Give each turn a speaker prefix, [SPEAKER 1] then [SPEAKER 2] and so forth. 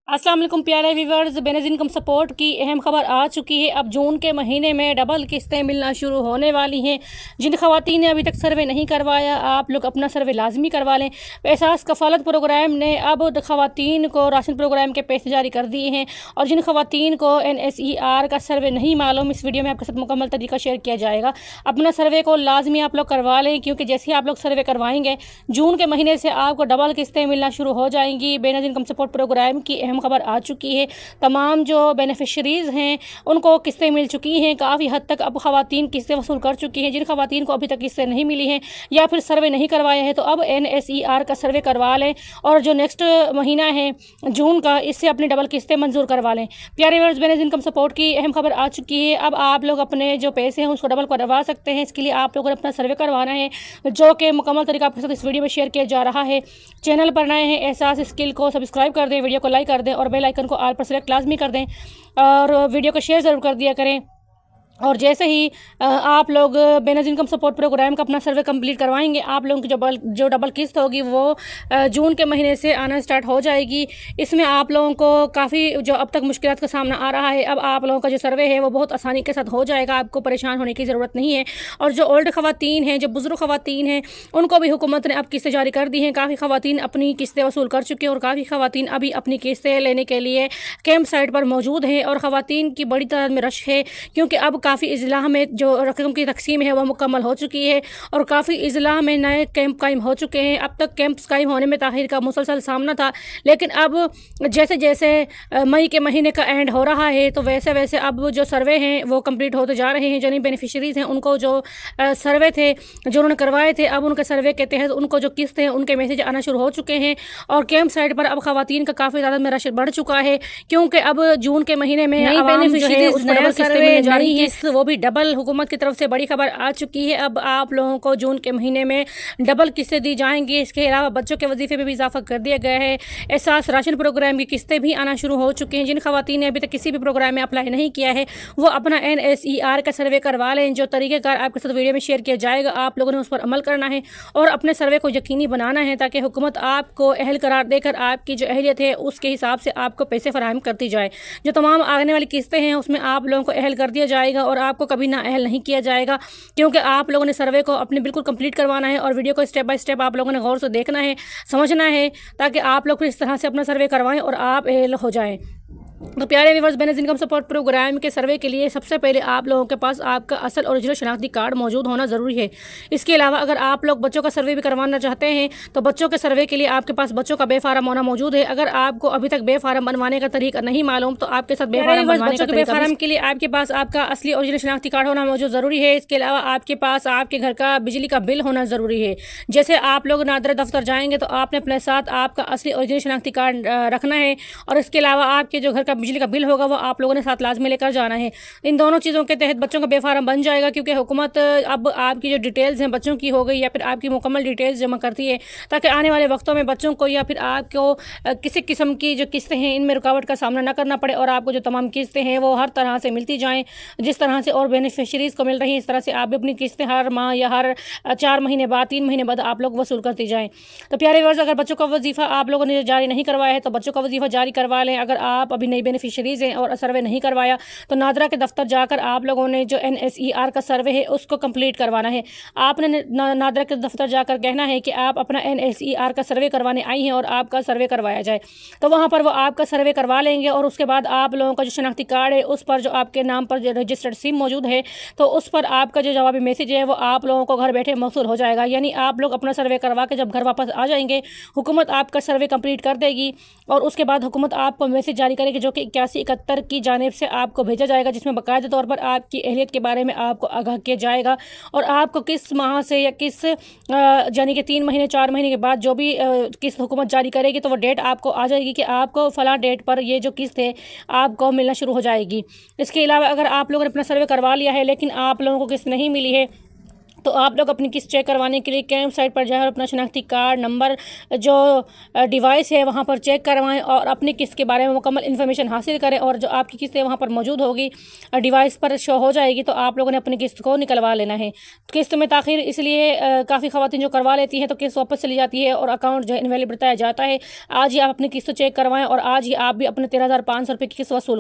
[SPEAKER 1] अस्सलाम वालेकुम प्यारे व्यूवर्स, बेनज़ीर इनकम सपोर्ट की अहम खबर आ चुकी है। अब जून के महीने में डबल किस्तें मिलना शुरू होने वाली हैं। जिन ख़वातीन ने अभी तक सर्वे नहीं करवाया, आप लोग अपना सर्वे लाजमी करवा लें। एहसास कफ़ालत प्रोग्राम ने अब ख़वातीन को राशन प्रोग्राम के पैसे जारी कर दिए हैं और जिन ख़वातीन को NSER का सर्वे नहीं मालूम, इस वीडियो में आपके साथ मुकम्मल तरीका शेयर किया जाएगा। अपना सर्वे को लाजमी आप लोग करवा लें, क्योंकि जैसे ही आप लोग सर्वे करवाएंगे जून के महीने से आपको डबल किस्तें मिलना शुरू हो जाएंगी। बेनज़ीर इनकम सपोर्ट प्रोग्राम की अहम खबर आ चुकी है। तमाम जो बेनिफिशरीज़ हैं उनको किस्तें मिल चुकी हैं। काफ़ी हद तक अब ख़वातीन किस्तें वसूल कर चुकी हैं। जिन ख़वातीन को अभी तक किस्तें नहीं मिली हैं या फिर सर्वे नहीं करवाए हैं, तो अब NSER का सर्वे करवा लें और जो नेक्स्ट महीना है जून का, इससे अपनी डबल किस्तें मंजूर करवा लें। प्यारे व्यूअर्स, बेनज़ीर इनकम सपोर्ट की अहम खबर आ चुकी है। अब आप लोग अपने जो पैसे हैं उसको डबल करवा सकते हैं। इसके लिए आप लोगों ने अपना सर्वे करवाना है, जो कि मुकम्मल तरीका आपके साथ इस वीडियो में शेयर किया जा रहा है। चैनल पर नए हैं, एहसास स्किल को सब्सक्राइब कर दें, वीडियो को लाइक कर दें और बेल आइकन को ऑल पर सेलेक्ट लाजमी कर दें और वीडियो को शेयर ज़रूर कर दिया करें। और जैसे ही आप लोग बेनज़ीर इनकम सपोर्ट प्रोग्राम का अपना सर्वे कंप्लीट करवाएंगे, आप लोगों की जो डबल किस्त होगी वो जून के महीने से आना स्टार्ट हो जाएगी। इसमें आप लोगों को काफ़ी जो अब तक मुश्किलात का सामना आ रहा है, अब आप लोगों का जो सर्वे है वो बहुत आसानी के साथ हो जाएगा। आपको परेशान होने की ज़रूरत नहीं है। और जो ओल्ड ख़वातीन हैं, जो बुज़ुर्ग ख़वातीन हैं, उनको भी हुकूमत ने अब किस्तें जारी कर दी हैं। काफ़ी ख़वातीन अपनी किस्तें वसूल कर चुके हैं और काफ़ी ख़वातीन अभी अपनी किस्तें लेने के लिए कैंप साइट पर मौजूद हैं। और ख़वातीन की बड़ी तादाद में रश है, क्योंकि अब काफ़ी इज़ला में जो रकम की तकसीम है वह मुकम्मल हो चुकी है और काफ़ी इज़ला में नए कैंप कायम हो चुके हैं। अब तक कैंप्स कायम होने में ताख़ीर का मुसलसल सामना था, लेकिन अब जैसे जैसे मई के महीने का एंड हो रहा है, तो वैसे वैसे अब जो सर्वे हैं वो कंप्लीट होते जा रहे हैं। जो नई बेनिफिशरीज़ हैं उनको जो सर्वे थे जो उन्होंने करवाए थे, अब उनके सर्वे के तहत उनको जो किस्त हैं उनके मैसेज आना शुरू हो चुके हैं और कैंप साइट पर अब ख़वातीन का काफ़ी ज़्यादा में रश बढ़ चुका है, क्योंकि अब जून के महीने में नई बेनिफिशरीज़ नया सर्वे जा रही है, वो भी डबल। हुकूमत की तरफ से बड़ी खबर आ चुकी है। अब आप लोगों को जून के महीने में डबल किस्तें दी जाएंगी। इसके अलावा बच्चों के वजीफे में भी इजाफा कर दिया गया है। एहसास राशन प्रोग्राम की किस्तें भी आना शुरू हो चुकी हैं। जिन ख़वातीन ने अभी तक किसी भी प्रोग्राम में अप्लाई नहीं किया है, वो अपना NSER का सर्वे करवा लें। जो तरीक़ेकार आपके साथ वीडियो में शेयर किया जाएगा, आप लोगों ने उस पर अमल करना है और अपने सर्वे को यकीनी बनाना है, ताकि हुकूमत आपको अहल करार देकर आपकी जो अहलियत है उसके हिसाब से आपको पैसे फराहम करती जाए। जो तमाम आने वाली किस्तें हैं उसमें आप लोगों को अहल कर दिया जाएगा और आपको कभी ना अहल नहीं किया जाएगा, क्योंकि आप लोगों ने सर्वे को अपने बिल्कुल कंप्लीट करवाना है और वीडियो को स्टेप बाय स्टेप आप लोगों ने गौर से देखना है, समझना है, ताकि आप लोग इस तरह से अपना सर्वे करवाएं और आप अहल हो जाएं। तो प्यारे viewers, Benazir income support programme के सर्वे के लिए सबसे पहले आप लोगों के पास आपका असल ओरिजिनल शनाख्ती कार्ड मौजूद होना ज़रूरी है। इसके अलावा अगर आप लोग बच्चों का सर्वे भी करवाना चाहते हैं, तो बच्चों के सर्वे के लिए आपके पास बच्चों का बेफारम होना मौजूद है। अगर आपको अभी तक बेफारम बनवाने का तरीका नहीं मालूम, तो आपके साथ बेफारम के लिए आपके पास आपका असली ओरिजिनल शनाख्ती कार्ड होना मौजूद ज़रूरी है। इसके अलावा आपके पास आपके घर का बिजली का बिल होना ज़रूरी है। जैसे आप लोग नादरा दफ्तर जाएंगे तो आपने अपने साथ आपका असली ओरिजिनल शनाख्ती कार्ड रखना है और इसके अलावा आपके जो घर का बिजली का बिल होगा वो आप लोगों ने साथ लाजमी लेकर जाना है। इन दोनों चीज़ों के तहत बच्चों का बेफारम बन जाएगा, क्योंकि हुकूमत अब आपकी जो डिटेल्स हैं बच्चों की हो गई या फिर आपकी मुकम्मल डिटेल्स जमा करती है, ताकि आने वाले वक्तों में बच्चों को या फिर आपको किसी किस्म की जो किस्तें हैं इनमें रुकावट का सामना न करना पड़े और आपको जो तमाम किस्तें हैं वो हर तरह से मिलती जाएँ। जिस तरह से और बेनिफिशरीज़ को मिल रही है, इस तरह से आप भी अपनी किस्तें हर माह या हर 4 महीने बाद 3 महीने बाद आप लोग वसूल करती जाएँ। तो प्यारे व्यूअर्स, अगर बच्चों का वजीफ़ा आप लोगों ने जारी नहीं करवाया है तो बच्चों का वजीफ़ा जारी करवा लें। अगर आप अभी नई बेनिफिशरीज़ हैं और सर्वे नहीं करवाया, तो नादरा के दफ्तर जाकर आप लोगों ने जो NSER का सर्वे है उसको कंप्लीट करवाना है। आपने नादरा के दफ्तर जाकर कहना है कि आप अपना NSER का सर्वे करवाने आई हैं और आपका सर्वे करवाया जाए, तो वहाँ पर वो आपका सर्वे करवा लेंगे और उसके बाद आप लोगों का जो शनाख्ती कार्ड है उस पर जो आपके नाम पर जो रजिस्टर्ड सिम मौजूद है, तो उस पर आपका जो जवाबी मैसेज है वो आप लोगों को घर बैठे मौसूल हो जाएगा। यानी आप लोग अपना सर्वे करवा के जब घर वापस आ जाएंगे, हुकूमत आपका सर्वे कंप्लीट कर देगी और उसके बाद हुकूमत आपको मैसेज जारी करेगी, जो कि 8171 की जानिब से आपको भेजा जाएगा, जिसमें बाकायदा तौर पर आपकी अहलियत के बारे में आपको आगाह किया जाएगा और आपको किस माह से या किस यानी कि 3 महीने 4 महीने के बाद जो भी किस्त हुकूमत जारी करेगी, तो वो डेट आपको आ जाएगी कि आपको फ़लाँ डेट पर ये जो किस्त है आपको मिलना शुरू हो जाएगी। इसके अलावा अगर आप लोगों ने अपना सर्वे करवा लिया है लेकिन आप लोगों को किस्त नहीं मिली है, तो आप लोग अपनी किस्त चेक करवाने के लिए कैंप साइट पर जाएं और अपना शनाख्ती कार्ड नंबर जो डिवाइस है वहां पर चेक करवाएं और अपनी किस्त के बारे में मुकम्मल इन्फॉर्मेशन हासिल करें। और जो आपकी किस्त है वहां पर मौजूद होगी, डिवाइस पर शो हो जाएगी, तो आप लोगों ने अपनी किस्त को निकलवा लेना है। किस्त में ताख़ीर इसलिए काफ़ी ख़वातीन जो करवा लेती हैं तो किस्त वापस चली जाती है और अकाउंट जो है इनवैलिड बताया जाता है। आज ही आप अपनी किस्त चेक करवाएँ और आज ही आप भी अपने 13,500 रुपये की किस्त वसूल